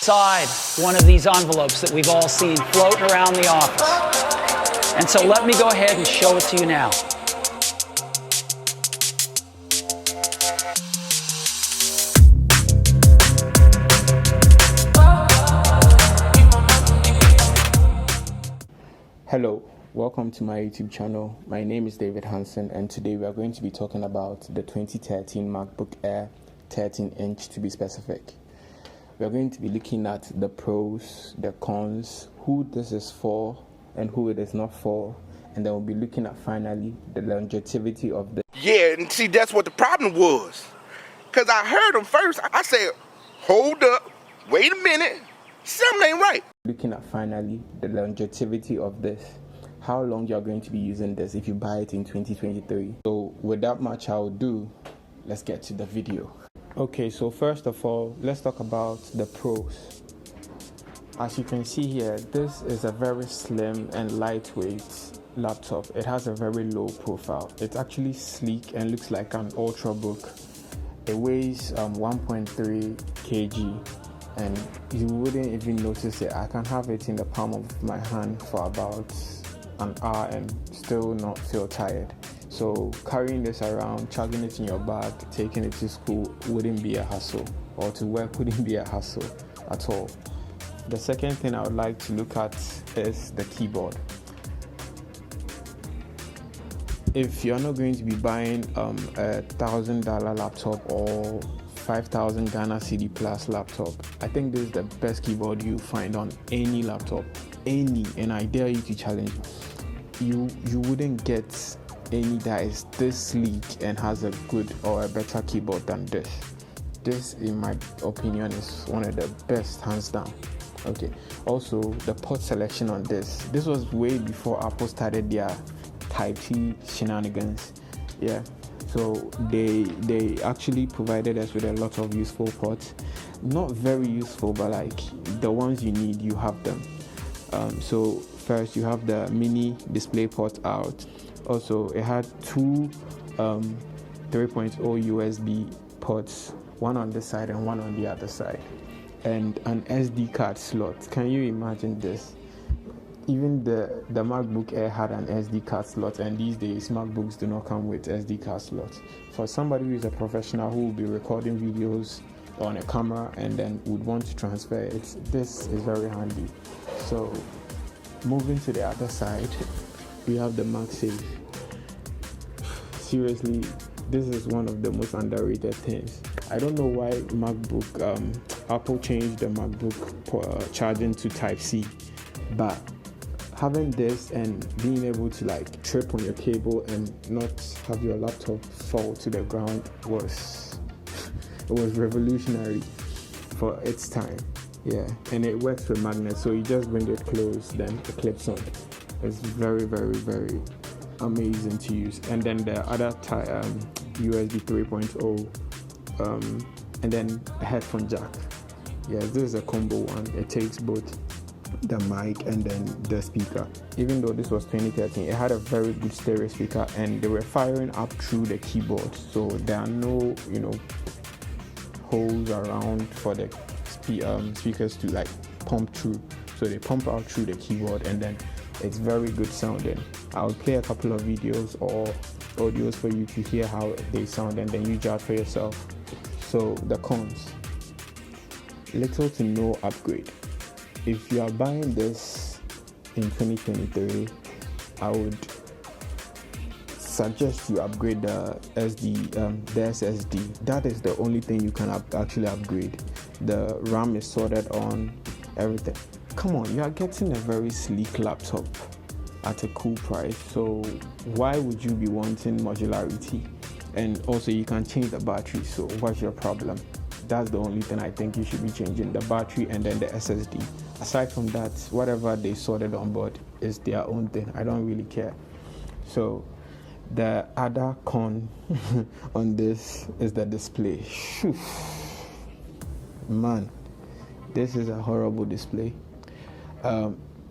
Inside one of these envelopes that we've all seen floating around the office. And so let me go ahead and show it to you now. Hello, welcome to my YouTube channel. My name is David Hansen, and today we are going to be talking about the 2013 MacBook Air 13-inch to be specific. We are going to be looking at the pros, the cons, who this is for and who it is not for, and then we'll be looking at finally the longevity of the... Yeah, and see, that's what the problem was. Because I heard them first, I said, hold up, wait a minute, something ain't right. Looking at finally the longevity of this, how long you're going to be using this if you buy it in 2023. So without much I'll do, let's get to the video. Okay, so first of all, let's talk about the pros. As you can see here, this is a very slim and lightweight laptop. It has a very low profile. It's actually sleek and looks like an ultrabook. It weighs 1.3 kg. And you wouldn't even notice it. I can have it in the palm of my hand for about an hour and still not feel tired. So carrying this around, chugging it in your bag, taking it to school wouldn't be a hassle, or to work wouldn't be a hassle at all. The second thing I would like to look at is the keyboard. If you're not going to be buying a $1,000 laptop or 5,000 Ghana Cedi plus laptop, I think this is the best keyboard you find on any laptop, and I dare you to challenge. You wouldn't get any that is this sleek and has a good or a better keyboard than this. This, in my opinion, is one of the best, hands down. Okay. Also, the port selection on this was way before Apple started their Type-C shenanigans. Yeah. So they actually provided us with a lot of useful ports. Not very useful, but like the ones you need, you have them. So first you have the mini display port out. Also, it had two 3.0 USB ports, one on this side and one on the other side, and an SD card slot. Can you imagine this? Even the MacBook Air had an SD card slot, and these days MacBooks do not come with SD card slots. For somebody who is a professional who will be recording videos on a camera and then would want to transfer it, this is very handy. So moving to the other side, we have the MagSafe. Seriously, this is one of the most underrated things. I don't know why Apple changed the MacBook charging to Type-C, but having this and being able to like trip on your cable and not have your laptop fall to the ground was revolutionary for its time. Yeah, and it works with magnets, so you just bring it close, then it clips on. It's very, very, very amazing to use. And then the other USB 3.0 and then a headphone jack. Yeah, this is a combo one. It takes both the mic and then the speaker. Even though this was 2013, it had a very good stereo speaker, and they were firing up through the keyboard, so there are no holes around for the speakers to like pump through. So they pump out through the keyboard, and then it's very good sounding. I'll play a couple of videos or audios for you to hear how they sound, and then you judge for yourself. So the cons: little to no upgrade. If you are buying this in 2023, I would suggest you upgrade the SSD. That is the only thing you can actually upgrade. The RAM is sorted on, everything. Come on, you are getting a very sleek laptop at a cool price. So why would you be wanting modularity? And also, you can change the battery. So what's your problem? That's the only thing I think you should be changing, the battery and then the SSD. Aside from that, whatever they sorted on board is their own thing. I don't really care. So the other con on this is the display. Man, this is a horrible display.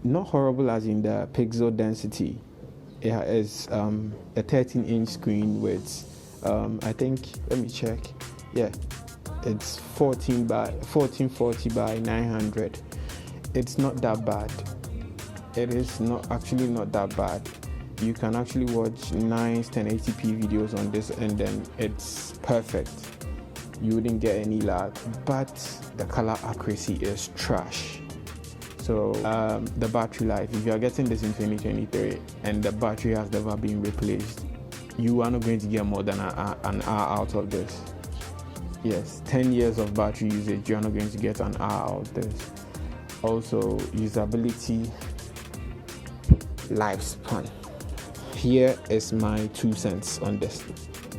Not horrible as in the pixel density. It is a 13-inch screen with I think, let me check. Yeah, It's 1440 by 900. It's not that bad. It is not that bad. You can actually watch nice 1080p videos on this, and then it's perfect. You wouldn't get any lag, but the color accuracy is trash. So the battery life, if you are getting this in 2023 and the battery has never been replaced, you are not going to get more than an hour out of this. Yes, 10 years of battery usage, you are not going to get an hour out of this. Also, usability, lifespan. Here is my 2 cents on this.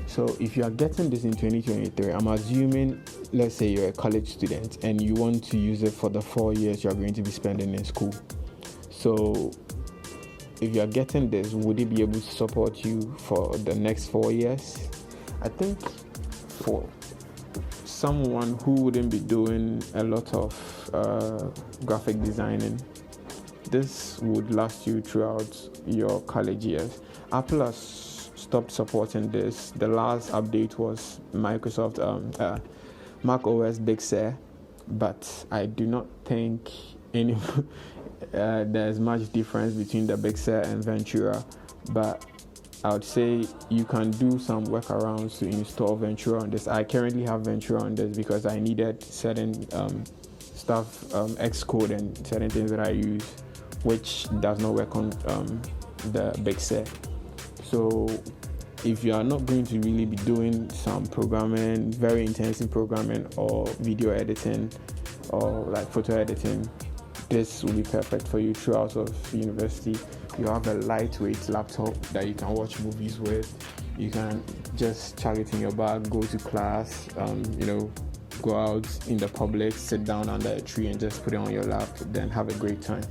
So if you are getting this in 2023, I'm assuming, let's say you're a college student and you want to use it for the 4 years you're going to be spending in school. So if you're getting this, would it be able to support you for the next 4 years? I think for someone who wouldn't be doing a lot of graphic designing, this would last you throughout your college years. Apple has stopped supporting this. The last update was Microsoft Mac OS Big Sur, but I do not think there's much difference between the Big Sur and Ventura, but I would say you can do some workarounds to install Ventura on this. I currently have Ventura on this because I needed certain stuff, Xcode and certain things that I use, which does not work on the Big Sur. So if you are not going to really be doing some programming, very intensive programming or video editing or like photo editing, this will be perfect for you throughout of university. You have a lightweight laptop that you can watch movies with. You can just chuck it in your bag, go to class, go out in the public, sit down under a tree and just put it on your lap, then have a great time.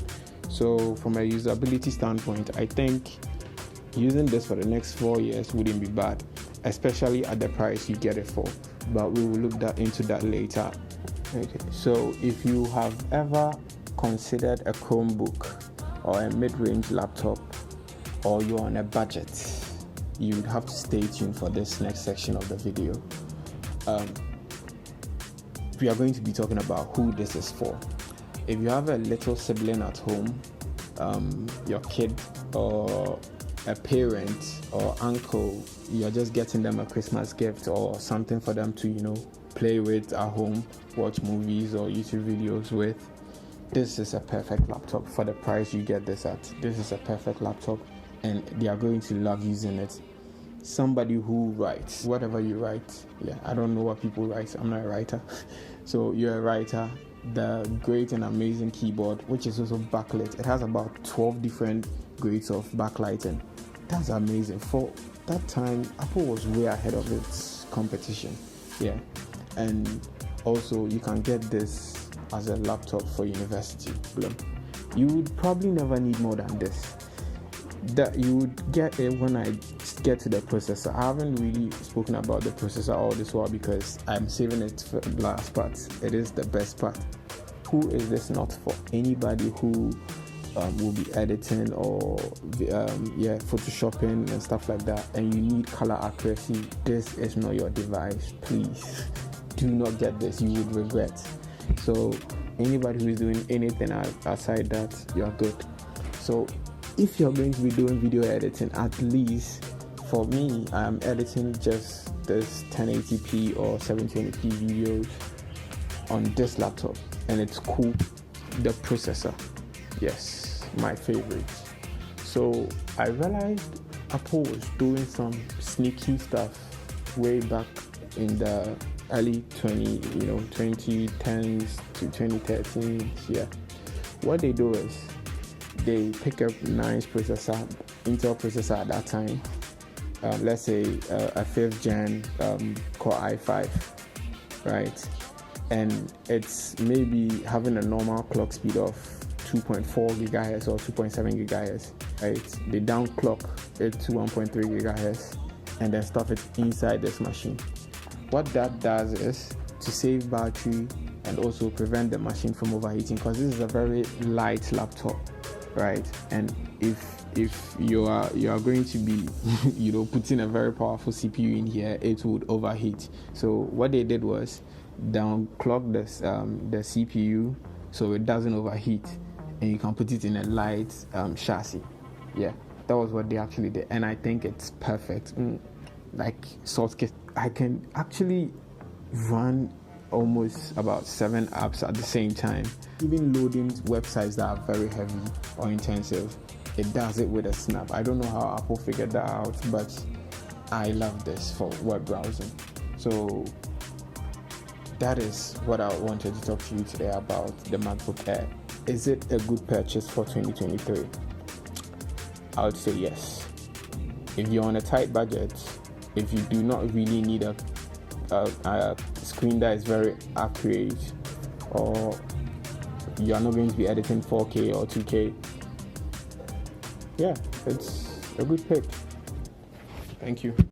So from a usability standpoint, I think using this for the next 4 years wouldn't be bad, especially at the price you get it for. But we will look into that later. Okay. So if you have ever considered a Chromebook or a mid-range laptop, or you're on a budget, you would have to stay tuned for this next section of the video. We are going to be talking about who this is for. If you have a little sibling at home, your kid or a parent or uncle, you're just getting them a Christmas gift or something for them to, play with at home, watch movies or YouTube videos with, this is a perfect laptop for the price you get this at. This is a perfect laptop and they are going to love using it. Somebody who writes, whatever you write, I don't know what people write, I'm not a writer. So you're a writer, the great and amazing keyboard, which is also backlit. It has about 12 different grades of backlighting. That's amazing. For that time, Apple was way ahead of its competition. And also you can get this as a laptop for university. You would probably never need more than this. That you would get it when I get to the processor. I haven't really spoken about the processor all this while because I'm saving it for the last part. It is the best part. Who is this not for? Anybody who will be editing or photoshopping and stuff like that, and you need color accuracy. This is not your device. Please do not get this. You would regret. So anybody who is doing anything outside that, you're good. So if you're going to be doing video editing, at least for me, I'm editing just this 1080p or 720p videos on this laptop, and it's cool. The processor, yes, my favorite. So I realized Apple was doing some sneaky stuff way back in the early 2010s to 2013s. What they do is they pick up nice processor, Intel processor at that time, let's say a 5th gen Core i5, right? And it's maybe having a normal clock speed of 2.4 gigahertz or 2.7 gigahertz, right? They down clock it to 1.3 gigahertz and then stuff it inside this machine. What that does is to save battery and also prevent the machine from overheating, because this is a very light laptop, right? And if you are going to be putting a very powerful CPU in here, it would overheat. So what they did was downclock the CPU so it doesn't overheat, and you can put it in a light chassis. Yeah, that was what they actually did, and I think it's perfect. Like Saltkit, I can actually run almost about 7 apps at the same time. Even loading websites that are very heavy or intensive, it does it with a snap. I don't know how Apple figured that out, but I love this for web browsing. So that is what I wanted to talk to you today about the MacBook Air. Is it a good purchase for 2023? I would say yes. If you're on a tight budget, if you do not really need a screen that is very accurate, or you're not going to be editing 4K or 2K, yeah, it's a good pick. Thank you.